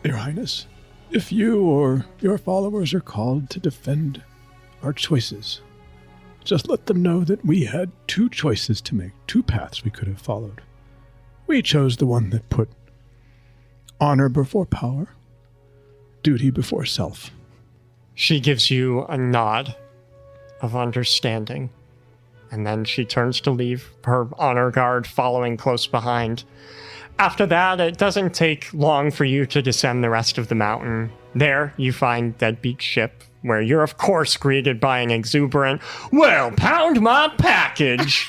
Your Highness. If you or your followers are called to defend our choices, just let them know that we had two choices to make, two paths we could have followed. We chose the one that put honor before power, duty before self. She gives you a nod of understanding, and then she turns to leave, her honor guard following close behind. After that, it doesn't take long for you to descend the rest of the mountain. There, you find Deadbeat Ship, where you're of course greeted by an exuberant, "Well, pound my package!"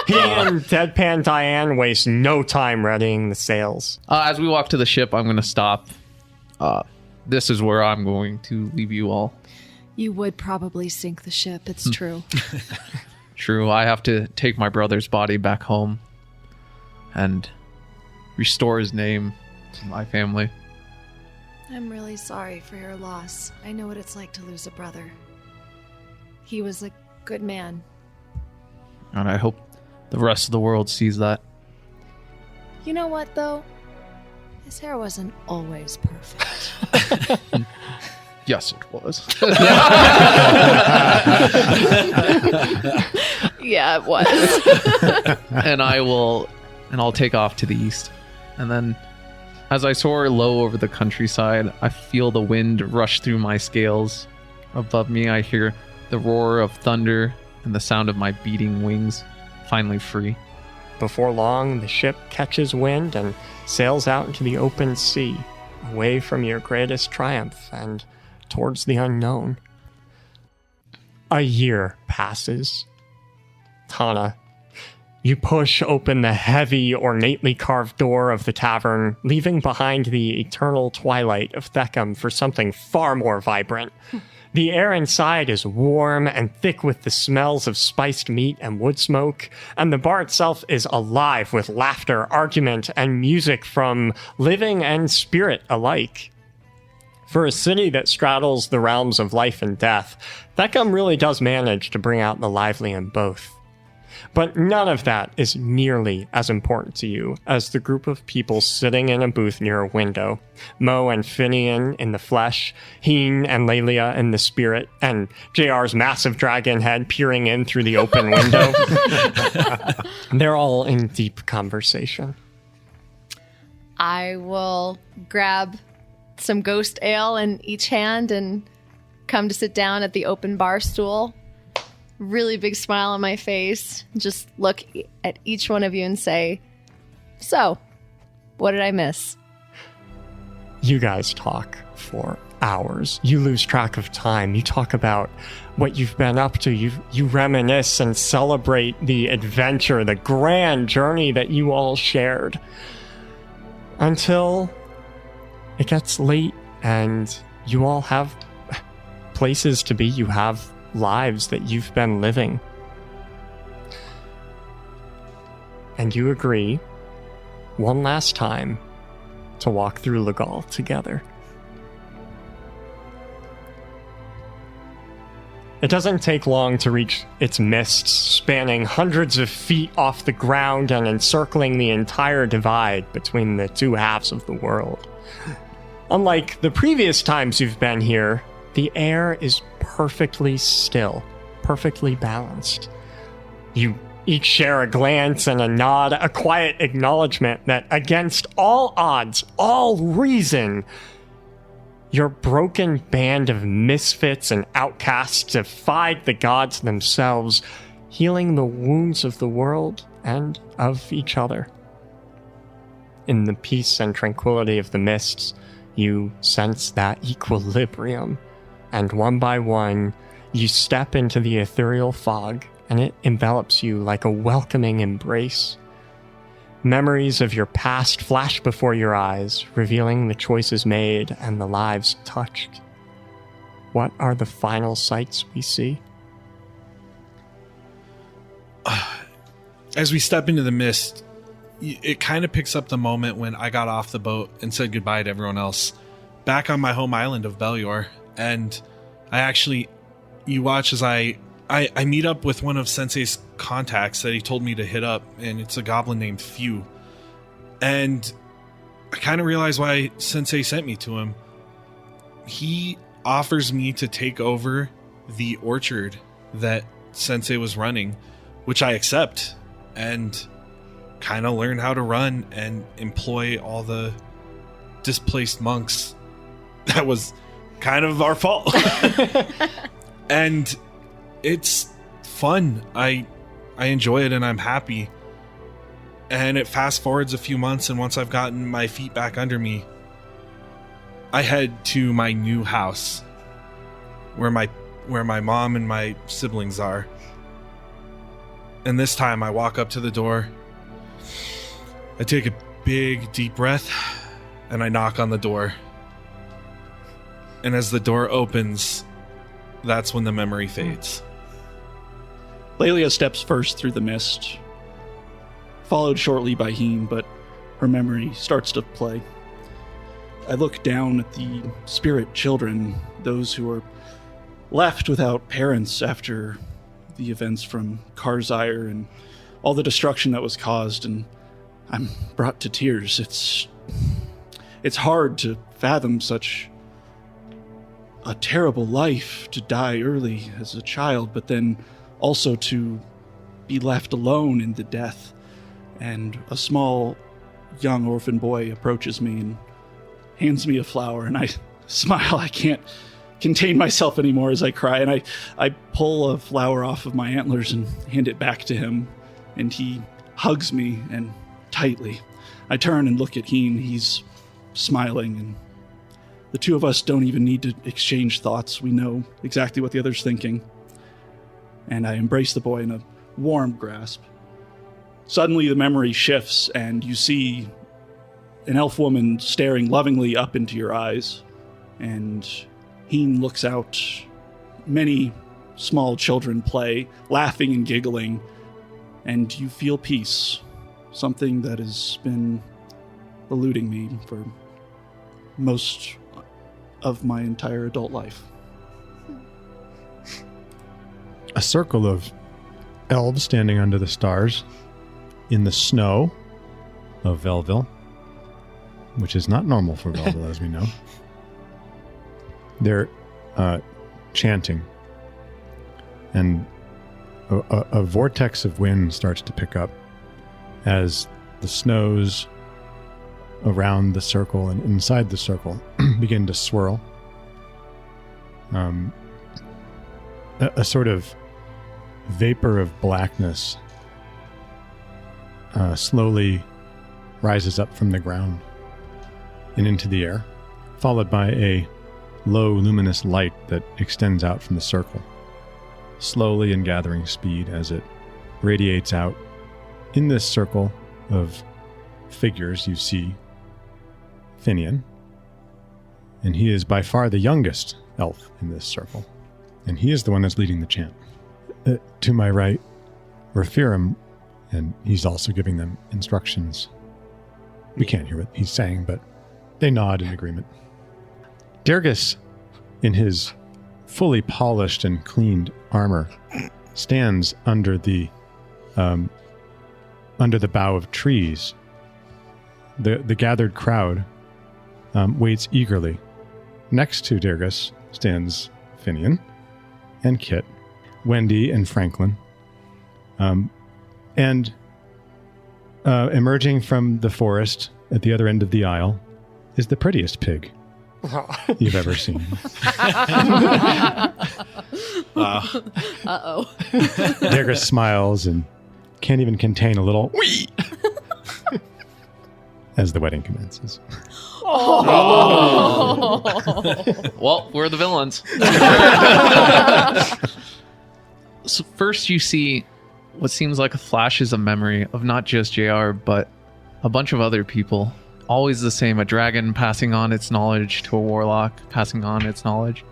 He and Deadpan Diane waste no time readying the sails. As we walk to the ship, I'm going to stop. This is where I'm going to leave you all. You would probably sink the ship, it's true. True, I have to take my brother's body back home and restore his name to my family. I'm really sorry for your loss. I know what it's like to lose a brother. He was a good man. And I hope the rest of the world sees that. You know what, though? His hair wasn't always perfect. Yes, it was. Yeah, it was. and I'll take off to the east. And then as I soar low over the countryside, I feel the wind rush through my scales. Above me, I hear the roar of thunder and the sound of my beating wings, finally free. Before long, the ship catches wind and sails out into the open sea, away from your greatest triumph and towards the unknown. A year passes. Tana, you push open the heavy, ornately carved door of the tavern, leaving behind the eternal twilight of Theckham for something far more vibrant. The air inside is warm and thick with the smells of spiced meat and wood smoke, and the bar itself is alive with laughter, argument, and music from living and spirit alike. For a city that straddles the realms of life and death, Theckham really does manage to bring out the lively in both. But none of that is nearly as important to you as the group of people sitting in a booth near a window. Mo and Finian in the flesh, Heen and Lelia in the spirit, and JR's massive dragon head peering in through the open window. They're all in deep conversation. I will grab some ghost ale in each hand and come to sit down at the open bar stool. Really big smile on my face. Just look at each one of you and say, so, what did I miss? You guys talk for hours. You lose track of time. You talk about what you've been up to. You reminisce and celebrate the adventure, the grand journey that you all shared. Until it gets late and you all have places to be. You have lives that you've been living. And you agree, one last time, to walk through Legal together. It doesn't take long to reach its mists, spanning hundreds of feet off the ground and encircling the entire divide between the two halves of the world. Unlike the previous times you've been here, the air is perfectly still, perfectly balanced. You each share a glance and a nod, a quiet acknowledgement that against all odds, all reason, your broken band of misfits and outcasts defied the gods themselves, healing the wounds of the world and of each other. In the peace and tranquility of the mists, you sense that equilibrium. And one by one, you step into the ethereal fog, and it envelops you like a welcoming embrace. Memories of your past flash before your eyes, revealing the choices made and the lives touched. What are the final sights we see? As we step into the mist, it kind of picks up the moment when I got off the boat and said goodbye to everyone else back on my home island of Belyor. And you watch as I meet up with one of Sensei's contacts that he told me to hit up, and it's a goblin named Few. And I kind of realize why Sensei sent me to him. He offers me to take over the orchard that Sensei was running, which I accept, and kind of learn how to run and employ all the displaced monks. That was kind of our fault. And it's fun. I enjoy it and I'm happy. And it fast forwards a few months, and once I've gotten my feet back under me, I head to my new house where my mom and my siblings are. And this time I walk up to the door. I take a big deep breath and I knock on the door. And as the door opens, that's when the memory fades. Lelia steps first through the mist, followed shortly by Heen, but her memory starts to play. I look down at the spirit children, those who are left without parents after the events from Karzire and all the destruction that was caused, and I'm brought to tears. It's hard to fathom such a terrible life, to die early as a child, but then also to be left alone in the death. And a small young orphan boy approaches me and hands me a flower, and I smile. I can't contain myself anymore as I cry, and I pull a flower off of my antlers and hand it back to him, and he hugs me and tightly. I turn and look at Heen. He's smiling, and the two of us don't even need to exchange thoughts. We know exactly what the other's thinking. And I embrace the boy in a warm grasp. Suddenly the memory shifts, and you see an elf woman staring lovingly up into your eyes, and Heen looks out. Many small children play, laughing and giggling, and you feel peace, something that has been eluding me for most of my entire adult life. A circle of elves standing under the stars in the snow of Velville, which is not normal for Velville, as we know. They're chanting, and a vortex of wind starts to pick up as the snows around the circle and inside the circle begin to swirl. A sort of vapor of blackness slowly rises up from the ground and into the air, followed by a low luminous light that extends out from the circle, slowly and gathering speed as it radiates out. In this circle of figures, you see Finian, and he is by far the youngest elf in this circle, and he is the one that's leading the chant. To my right, Raphiram, and he's also giving them instructions. We can't hear what he's saying, but they nod in agreement. Dergus, in his fully polished and cleaned armor, stands under the bough of trees. The gathered crowd waits eagerly. Next to Dergus stands Finian and Kit, Wendy and Franklin. And emerging from the forest at the other end of the aisle is the prettiest pig you've ever seen. Uh-oh. Dergus smiles and can't even contain a little wee as the wedding commences. Well, we're the villains. So first you see what seems like flashes of memory of not just JR, but a bunch of other people. Always the same, a dragon passing on its knowledge to a warlock, passing on its knowledge.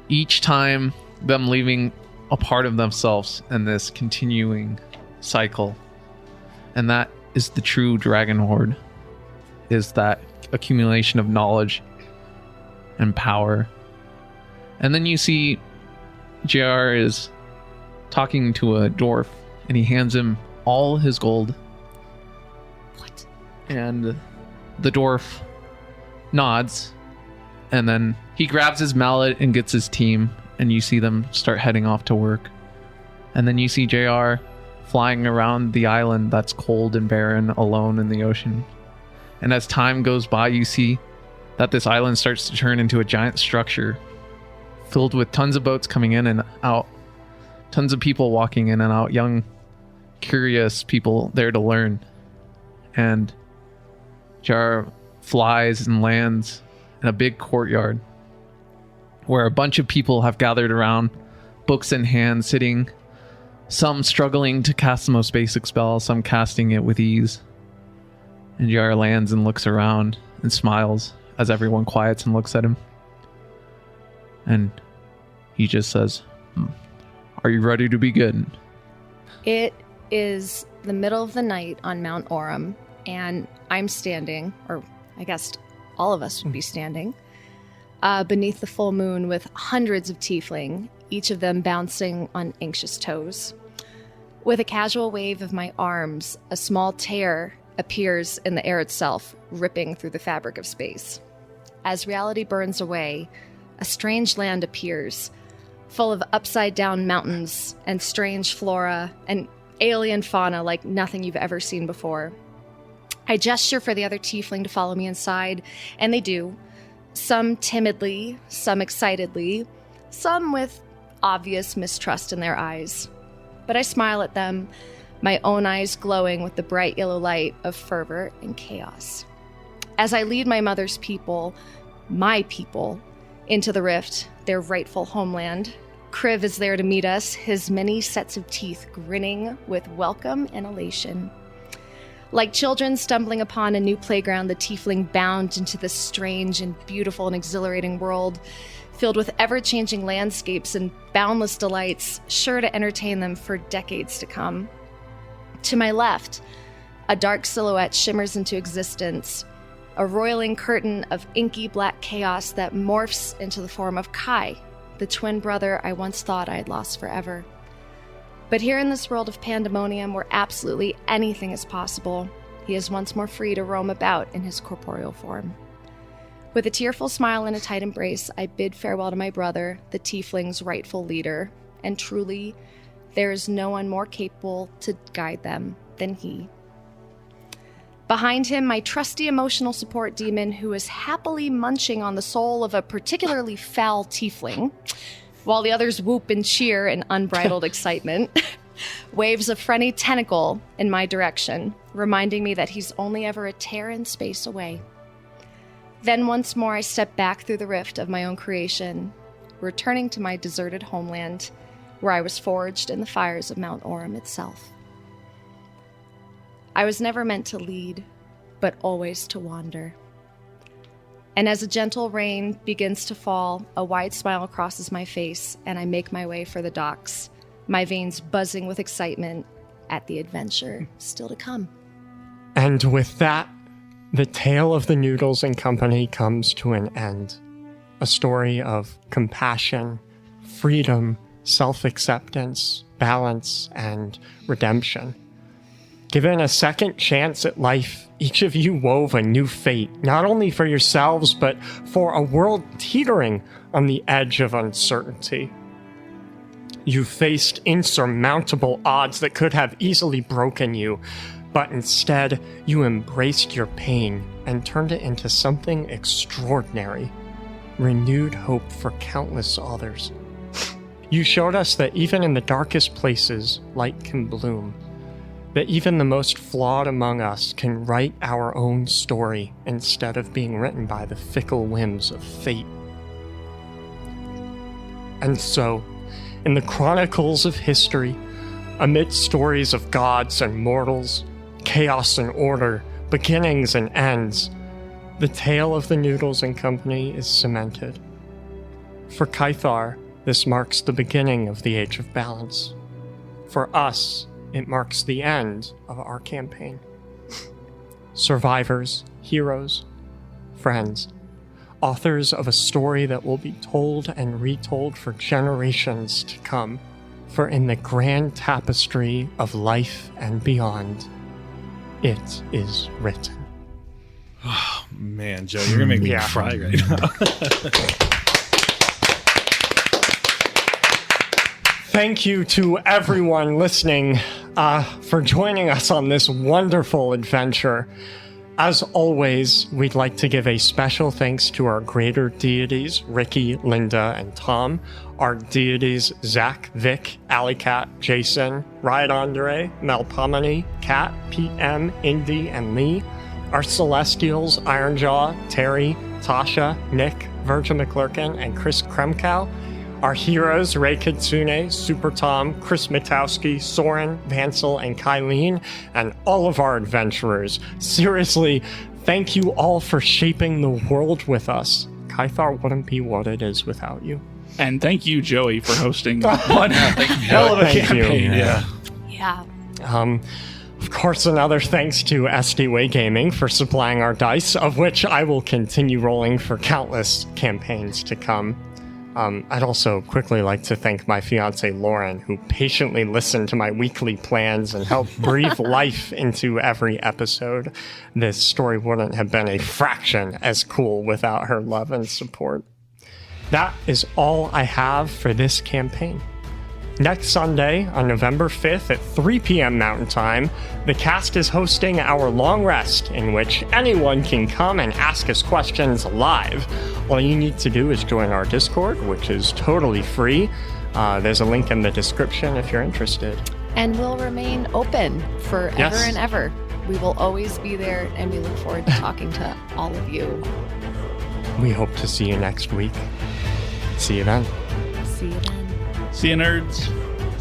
Each time them leaving a part of themselves in this continuing cycle. And that is the true dragon horde, is that accumulation of knowledge and power. And then you see JR is talking to a dwarf, and he hands him all his gold. What? And the dwarf nods, and then he grabs his mallet and gets his team, and you see them start heading off to work. And then you see JR flying around the island that's cold and barren, alone in the ocean. And as time goes by, you see that this island starts to turn into a giant structure filled with tons of boats coming in and out, tons of people walking in and out, young, curious people there to learn. And JR flies and lands in a big courtyard where a bunch of people have gathered around, books in hand, sitting, some struggling to cast the most basic spell, some casting it with ease. And JR lands and looks around and smiles as everyone quiets and looks at him. And he just says, "Are you ready to begin?" It is the middle of the night on Mount Orem, and I'm standing, or I guess all of us would be standing, beneath the full moon with hundreds of tiefling, each of them bouncing on anxious toes. With a casual wave of my arms, a small tear appears in the air itself, ripping through the fabric of space. As reality burns away, a strange land appears, full of upside-down mountains and strange flora and alien fauna like nothing you've ever seen before. I gesture for the other tiefling to follow me inside, and they do. Some timidly, some excitedly, some with obvious mistrust in their eyes. But I smile at them, my own eyes glowing with the bright yellow light of fervor and chaos. As I lead my mother's people, my people, into the rift, their rightful homeland, Kriv is there to meet us, his many sets of teeth grinning with welcome and elation. Like children stumbling upon a new playground, the tiefling bound into this strange and beautiful and exhilarating world, filled with ever-changing landscapes and boundless delights, sure to entertain them for decades to come. To my left, a dark silhouette shimmers into existence, a roiling curtain of inky black chaos that morphs into the form of Kai, the twin brother I once thought I had lost forever. But here in this world of pandemonium, where absolutely anything is possible, he is once more free to roam about in his corporeal form. With a tearful smile and a tight embrace, I bid farewell to my brother, the tiefling's rightful leader, and truly, there is no one more capable to guide them than he. Behind him, my trusty emotional support demon, who is happily munching on the soul of a particularly foul tiefling, while the others whoop and cheer in unbridled excitement, waves a friendly tentacle in my direction, reminding me that he's only ever a tear in space away. Then once more I step back through the rift of my own creation, returning to my deserted homeland, where I was forged in the fires of Mount Orem itself. I was never meant to lead, but always to wander. And as a gentle rain begins to fall, a wide smile crosses my face, and I make my way for the docks, my veins buzzing with excitement at the adventure still to come. And with that, the tale of the Noodles and Company comes to an end. A story of compassion, freedom, self-acceptance, balance, and redemption. Given a second chance at life, each of you wove a new fate, not only for yourselves, but for a world teetering on the edge of uncertainty. You faced insurmountable odds that could have easily broken you, but instead, you embraced your pain and turned it into something extraordinary. Renewed hope for countless others. You showed us that even in the darkest places, light can bloom. That even the most flawed among us can write our own story instead of being written by the fickle whims of fate. And so, in the chronicles of history, amid stories of gods and mortals, chaos and order, beginnings and ends, the tale of the Noodles and Company is cemented. For Kythar, this marks the beginning of the Age of Balance. For us, it marks the end of our campaign. Survivors, heroes, friends, authors of a story that will be told and retold for generations to come. For in the grand tapestry of life and beyond, it is written. Oh, man, Joe, you're going to make me cry right now. Thank you to everyone listening for joining us on this wonderful adventure. As always, we'd like to give a special thanks to our greater deities, Ricky, Linda, and Tom, our deities, Zach, Vic, Alicat, Jason, Riot Andre, Melpomene, Kat, PM, Indy, and Lee, our celestials, Ironjaw, Terry, Tasha, Nick, Virgil McClurkin, and Chris Kremkow, our heroes, Ray Kitsune, Super Tom, Chris Mitowski, Soren, Vansel, and Kylene, and all of our adventurers. Seriously, thank you all for shaping the world with us. Kythar wouldn't be what it is without you. And thank you, Joey, for hosting one hell of a Thank you. campaign. Yeah. Of Of course, another thanks to SD Gaming for supplying our dice, of which I will continue rolling for countless campaigns to come. I'd also quickly like to thank my fiancée Lauren, who patiently listened to my weekly plans and helped breathe life into every episode. This story wouldn't have been a fraction as cool without her love and support. That is all I have for this campaign. Next Sunday, on November 5th at 3 p.m. Mountain Time, the cast is hosting our long rest, in which anyone can come and ask us questions live. All you need to do is join our Discord, which is totally free. There's a link in the description if you're interested. And we'll remain open forever Yes. and ever. We will always be there, and we look forward to talking to all of you. We hope to see you next week. See you then. See you then. See you, nerds.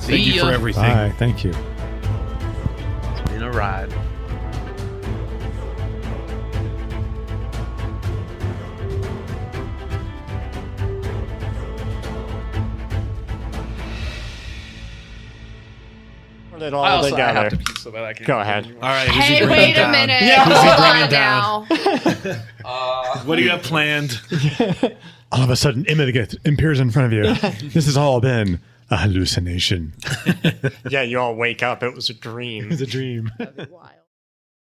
Thank you for everything. Bye. Thank you. It's been a ride. Put it all I together. have to pee so that I can. Go ahead. All right. Hey, bring wait it a down? minute. Yeah. Hold bring it on down? now. What do you got planned? All of a sudden, Immigrant appears in front of you. This has all been a hallucination. Yeah, you all wake up. It was a dream. It's a dream. That'd be wild.